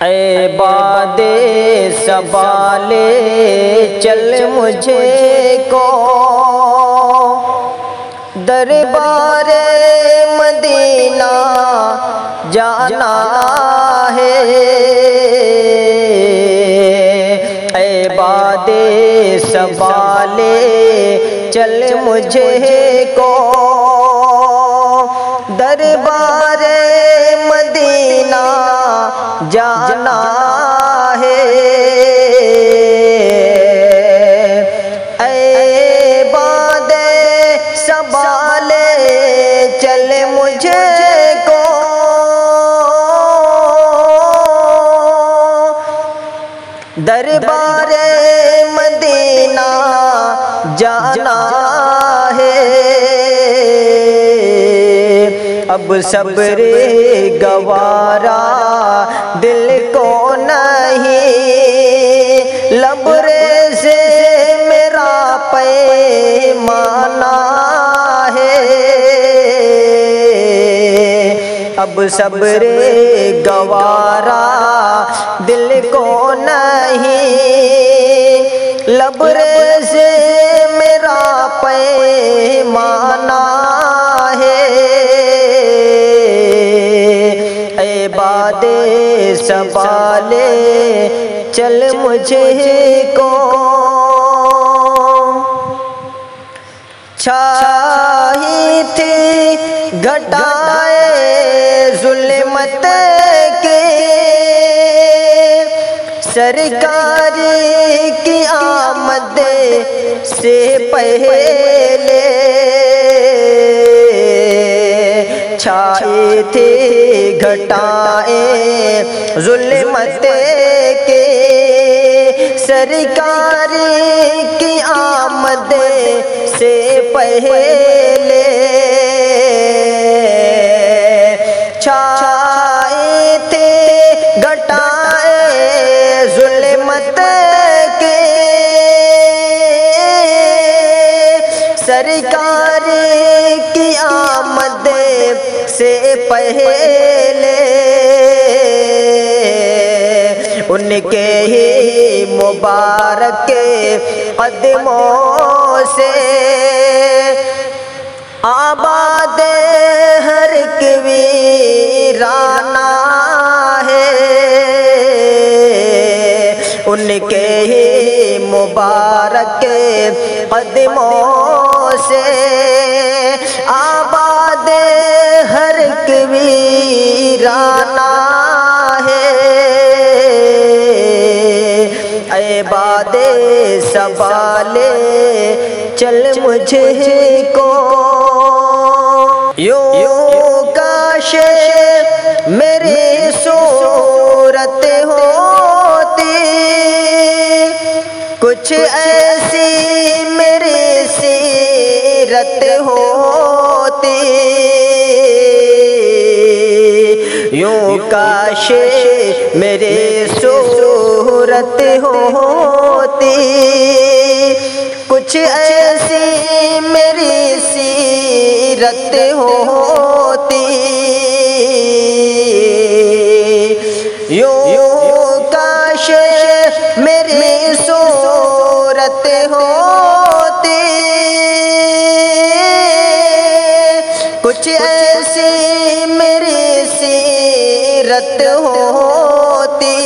ऐ बादे सबाले चल मुझे को दरबारे मदीना जाना है। ऐ बादे सबाले चल मुझे को दरबारे मदीना जाना है। ऐ बादे सबाले चल मुझे को दरबारे मदीना जाना है। अब सब्रे गवारा दिल को नहीं, लबरे से मेरा पैमाना है। अब सब्रे गवारा दिल को नहीं, लबरे से मेरा पैमाना है। ऐ बादे सबाले चल मुझे को छाई थी घटाए जुल्मत के सरकारी की आमद से पहले छाए थे घटाए जुल्मत के सरकारी की आमद से पहले छाए थे घटाए जुल्मत के सरकारी की आमद से पहले उनके ही मुबारक कदमों से आबाद हर वीराना है। उनके ही मुबारक कदमों से आबाद हर वीराना है। ऐ बादे सबाले चल मुझे को यूं काश मेरी सूरत होती, कुछ ऐसी मेरी सीरत होती। यूं काश मेरी सूरत होती, कुछ ऐसी मेरी सीरत होती। यूं काश मेरी सूरत होती, कुछ ऐसी मेरी सीरत होती।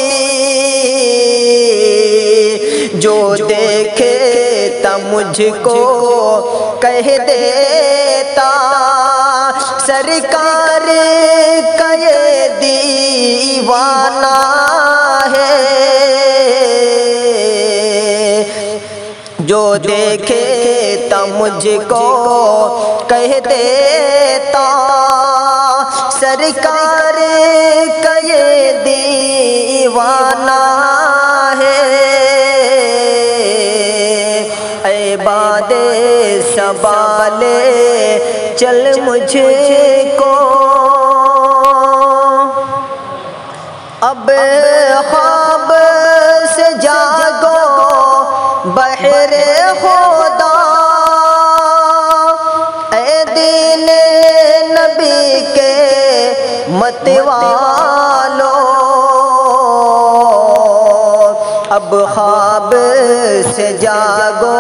जो देखे ता मुझको कह देता सरकार का ये दीवाना है। जो देखे ता मुझको कह देता सरकार का ये दीवाना है। ऐ बादे सबाले चल मुझे को अब ख्वाब से जागो बहरे खुदा, ऐ दीन न मतवालो ख्वाब से जागो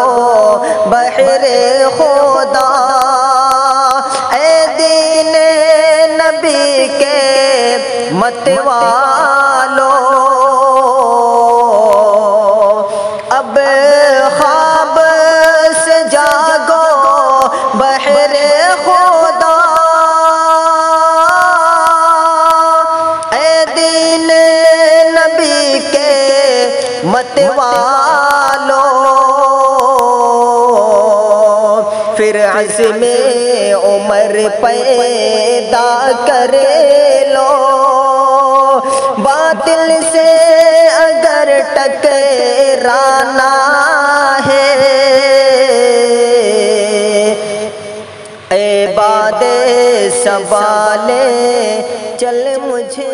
बहरे खुदा, ए दीन नबी के मतवालो, अब ख्वाब से जागो बहरे खुदा, ए दीन नबी के मतवालो, फिर अज़्मे उमर पैदा करे लो, बातिल से अगर टकराना है, ए बादे सवाले चल मुझे